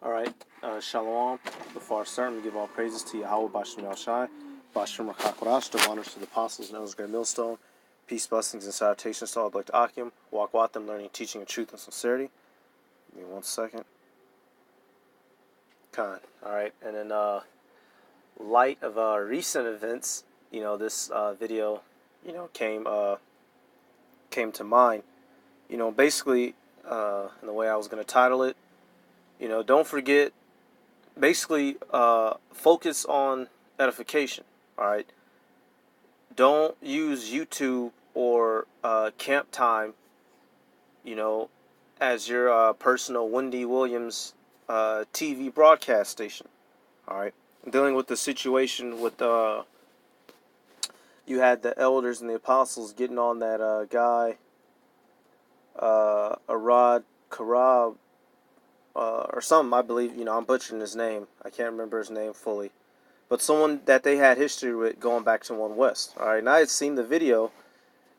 Alright, Shalom. Before I start, I'm going to give all praises to Yahweh Bashem Shai, Bashem Rakakorash, the honors to the apostles and elders, great millstone. Peace, blessings, and salutations to all the Akim. Walk with them, learning, teaching, and truth and sincerity. Give me 1 second. Khan. Alright, and in light of recent events, this video, came to mind. Basically, in the way I was going to title it, don't forget, basically, focus on edification, all right? Don't use YouTube or camp time, as your personal Wendy Williams TV broadcast station, all right? Dealing with the situation with, you had the elders and the apostles getting on that guy, Arad Karab, or something, I believe, I'm butchering his name. I can't remember his name fully. But someone that they had history with going back to One West. Alright, and I had seen the video,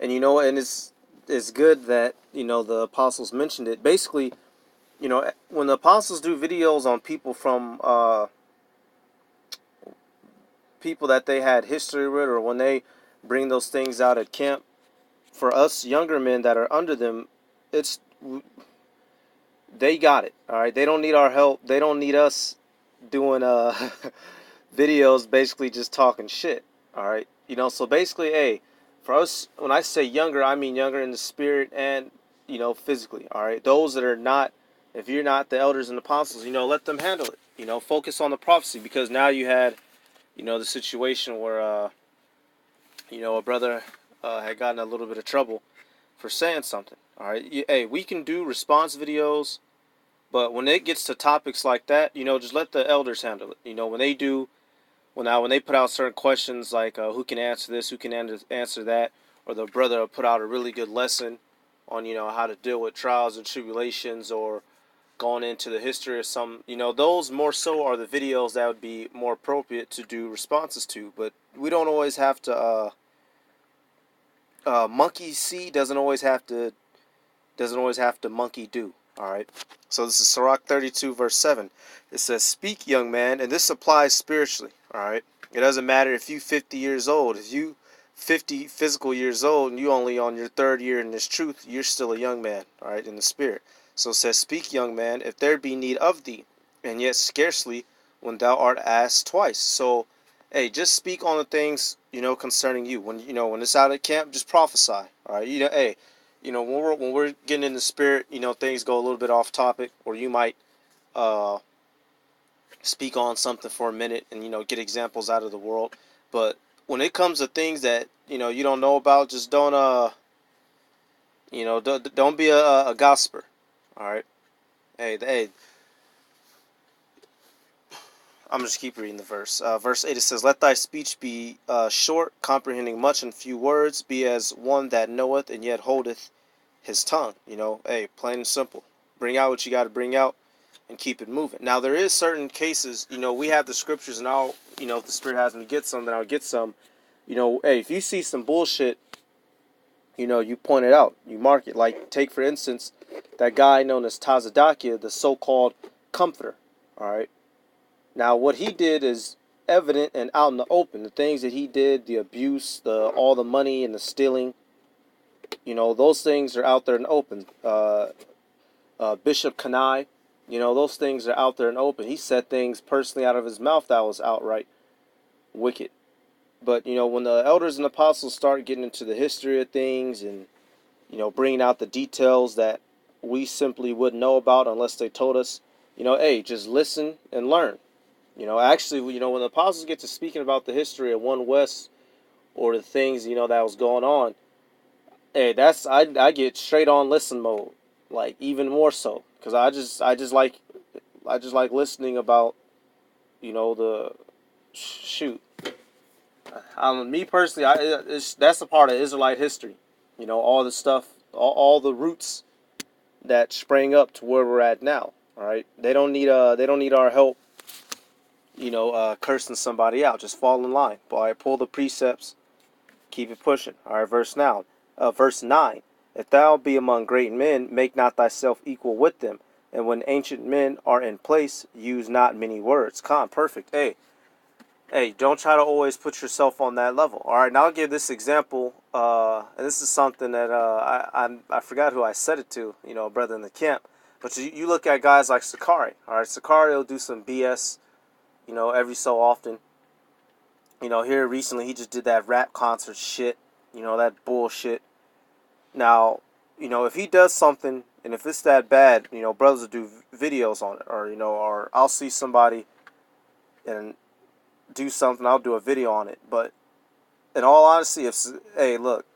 and and it's good that, the apostles mentioned it. Basically, when the apostles do videos on people from, people that they had history with, or when they bring those things out at camp, for us younger men that are under them, they got it, all right? They don't need our help. They don't need us doing videos basically just talking shit, all right? So basically, hey, for us, when I say younger, I mean younger in the spirit and, physically, all right? Those that are not, if you're not the elders and apostles, let them handle it. Focus on the prophecy, because now you had, the situation where, a brother had gotten a little bit of trouble for saying something, all right? Hey, we can do response videos, but when it gets to topics like that, just let the elders handle it. When they do, when they put out certain questions like who can answer this, who can answer that, or the brother will put out a really good lesson on, how to deal with trials and tribulations, or going into the history of some, those more so are the videos that would be more appropriate to do responses to. But we don't always have to, monkey see doesn't always have to monkey do. All right, so this is Sirach 32 verse 7. It says, "Speak, young man," and this applies spiritually. All right, it doesn't matter if you 50 years old. If you 50 physical years old and you only on your 3rd year in this truth, you're still a young man. All right, in the spirit. So it says, "Speak, young man, if there be need of thee, and yet scarcely when thou art asked twice." So, hey, just speak on the things concerning you. When when it's out at camp, just prophesy. All right, hey. When we're getting in the spirit, things go a little bit off topic, or you might speak on something for a minute and, get examples out of the world. But when it comes to things that, you don't know about, just don't be a gossiper. All right. Hey, I'm just keep reading the verse. Verse 8, it says, "Let thy speech be short, comprehending much in few words. Be as one that knoweth and yet holdeth his tongue." Hey, plain and simple. Bring out what you got to bring out and keep it moving. Now, there is certain cases, we have the scriptures, and I'll, if the Spirit has me to get some, then I'll get some. Hey, if you see some bullshit, you point it out. You mark it. Like, take, for instance, that guy known as Tazadakia, the so-called comforter. All right. Now, what he did is evident and out in the open. The things that he did, the abuse, all the money and the stealing, those things are out there in the open. Bishop Kanai, those things are out there in the open. He said things personally out of his mouth that was outright wicked. But, when the elders and apostles start getting into the history of things and, bringing out the details that we simply wouldn't know about unless they told us, hey, just listen and learn. Actually, when the apostles get to speaking about the history of One West, or the things, that was going on, hey, I get straight on listen mode, like even more so, because I just like listening about, the shoot. Me personally, that's a part of Israelite history, all the stuff, all the roots that sprang up to where we're at now. All right, they don't need our help, cursing somebody out. Just fall in line. All right, pull the precepts, keep it pushing. All right, verse 9. If thou be among great men, make not thyself equal with them. And when ancient men are in place, use not many words. Perfect. Hey, don't try to always put yourself on that level. All right, now I'll give this example. And this is something that I forgot who I said it to, a brother in the camp. But you look at guys like Sakari. All right, Sakari will do some BS, every so often. Here recently he just did that rap concert shit, that bullshit. Now, if he does something and if it's that bad, brothers will do videos on it, or I'll see somebody and do something, I'll do a video on it. But in all honesty, look,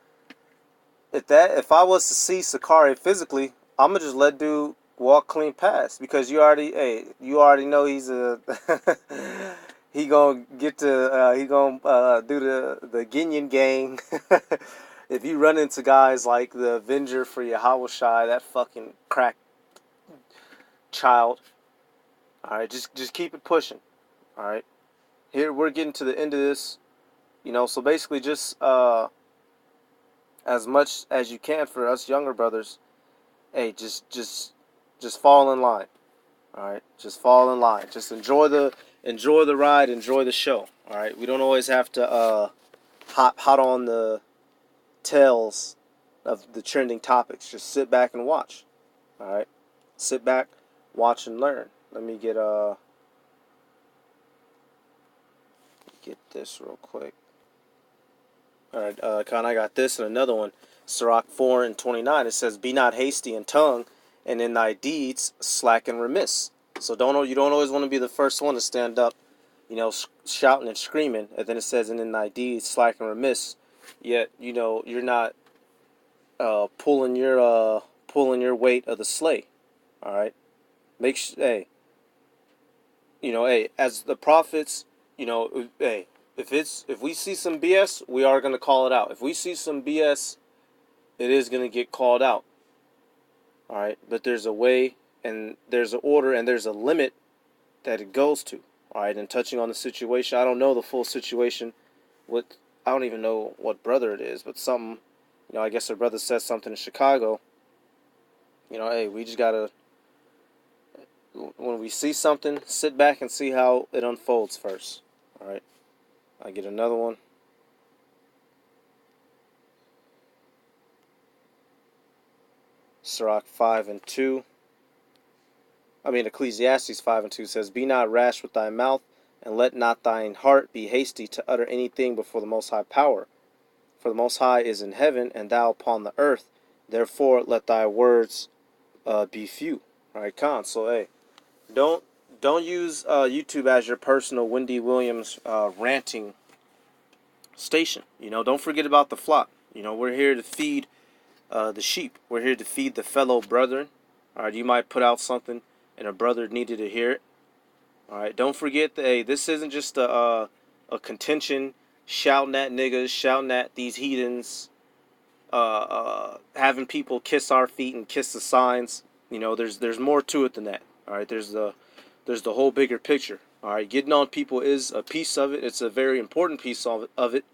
if I was to see Sakari physically, I'm gonna just let dude walk clean past, because you already know he's a he gonna get to he gonna do the Ginyan gang. If you run into guys like the Avenger for Yahushai, that fucking crack child, all right, just keep it pushing. All right, here we're getting to the end of this, so basically just as much as you can for us younger brothers, hey, just fall in line. All right, just fall in line. Just enjoy the ride, enjoy the show. All right, we don't always have to hot on the tails of the trending topics. Just sit back and watch. All right, sit back, watch and learn. Let me get this real quick. All right, Khan, I got this and another one. Sirach 4:29. It says, "Be not hasty in tongue, and in thy deeds slack and remiss." So you don't always want to be the first one to stand up, shouting and screaming. And then it says, "And in thy deeds slack and remiss." Yet you're not pulling your weight of the sleigh. All right, make sure, as the prophets, if we see some BS, we are going to call it out. If we see some BS, it is going to get called out. All right, but there's a way, and there's an order, and there's a limit that it goes to. All right, and touching on the situation, I don't know the full situation. I don't even know what brother it is, but something, I guess their brother said something in Chicago. We just gotta, when we see something, sit back and see how it unfolds first. All right, I get another one. Sirach 5:2. Ecclesiastes 5:2 says, "Be not rash with thy mouth, and let not thine heart be hasty to utter anything before the Most High power. For the Most High is in heaven, and thou upon the earth. Therefore let thy words be few." All right, Khan. So don't use YouTube as your personal Wendy Williams ranting station. Don't forget about the flock. We're here to feed the sheep. We're here to feed the fellow brethren. All right, you might put out something and a brother needed to hear it. All right, don't forget that this isn't just a contention, shouting at niggas, shouting at these heathens, having people kiss our feet and kiss the signs. There's more to it than that. All right, there's the whole bigger picture. All right, getting on people is a piece of it. It's a very important piece of it,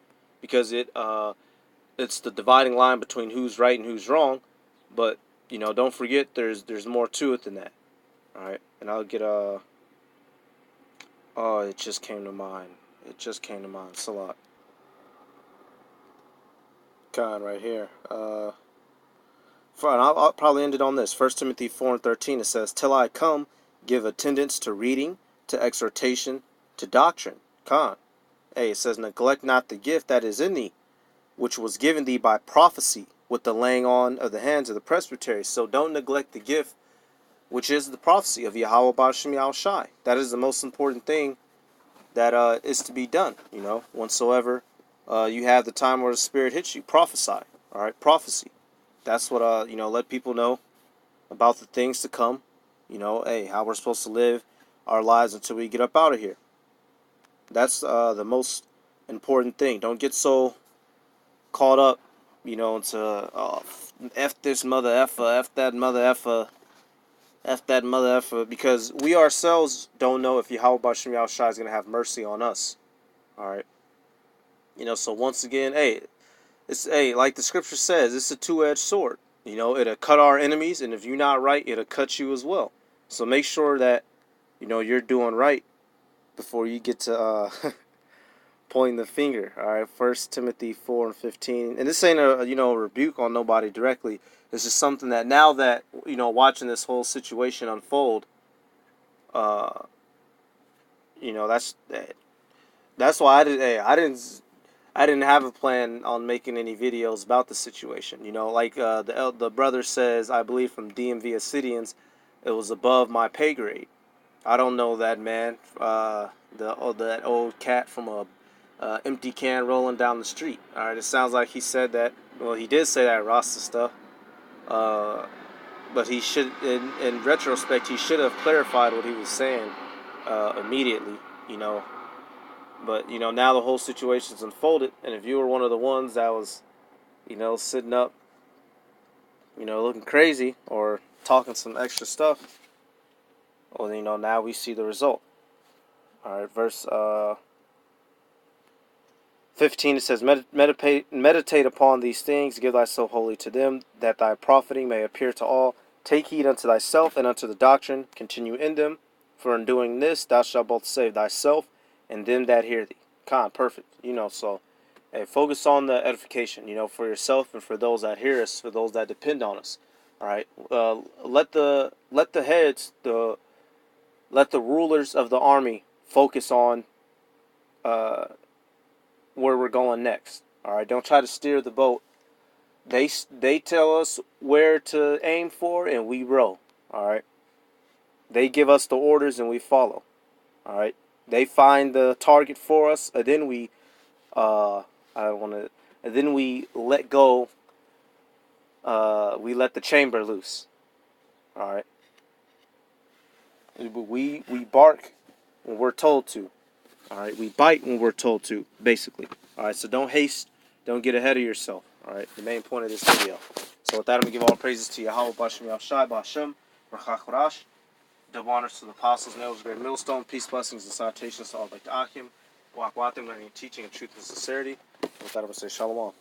because it's the dividing line between who's right and who's wrong. But don't forget there's more to it than that. All right, and I'll get oh, it just came to mind. Salat Khan right here. Fine, I'll probably end it on this. 1 Timothy 4:13. It says, "Till I come, give attendance to reading, to exhortation, to doctrine." Khan. It says, "Neglect not the gift that is in thee, which was given thee by prophecy, with the laying on of the hands of the presbytery." So don't neglect the gift, which is the prophecy of Yahweh B'Shem Yahushai. That is the most important thing that is to be done. Whensoever you have the time where the Spirit hits you, prophesy. All right, prophecy. That's what let people know about the things to come. How we're supposed to live our lives until we get up out of here. That's the most important thing. Don't get so caught up, into F this mother effer, F that mother effer, F that mother effer, because we ourselves don't know if Yahweh B'Shem Yahushai is going to have mercy on us. All right. So once again, it's like the scripture says, it's a two-edged sword. It'll cut our enemies, and if you're not right, it'll cut you as well. So make sure that, you know, you're doing right before you get to pointing the finger. All right, 1 Timothy 4:15, and this ain't a, you know, a rebuke on nobody directly. It's just something that now that, you know, watching this whole situation unfold, uh, you know, that's why I didn't have a plan on making any videos about the situation. You know, like the brother says, I believe from DMV Assyrians, it was above my pay grade. I don't know that man. That old cat from a empty can rolling down the street. All right, it sounds like he said that. Well, he did say that Rasta stuff. Uh, but he should, in retrospect, he should have clarified what he was saying immediately. You know, but you know, now the whole situation's unfolded, and if you were one of the ones that was, you know, sitting up, you know, looking crazy or talking some extra stuff, well, you know, now we see the result. All right, verse 15, it says, meditate upon these things, give thyself wholly to them, that thy profiting may appear to all. Take heed unto thyself and unto the doctrine, continue in them, for in doing this thou shalt both save thyself and them that hear thee. Perfect. You know, so hey, focus on the edification, you know, for yourself and for those that hear us, for those that depend on us. All right, let the heads, let the rulers of the army focus on where we're going next. All right, don't try to steer the boat. They tell us where to aim for, and we row. All right, they give us the orders, and we follow. All right, they find the target for us, and then we and then we let go. We let the chamber loose. All right, we bark when we're told to. All right, we bite when we're told to, basically. All right, so don't haste, don't get ahead of yourself. All right, the main point of this video. So with that, I'm going to give all praises to Yahweh, Bashem Yahshai, Bashem, Rachakorash. Double honors to the apostles, nails, great millstone, peace, blessings, and salutations to all like the Achim, Wakwatim, learning, teaching, and truth and sincerity. With that, I'm going to say Shalom.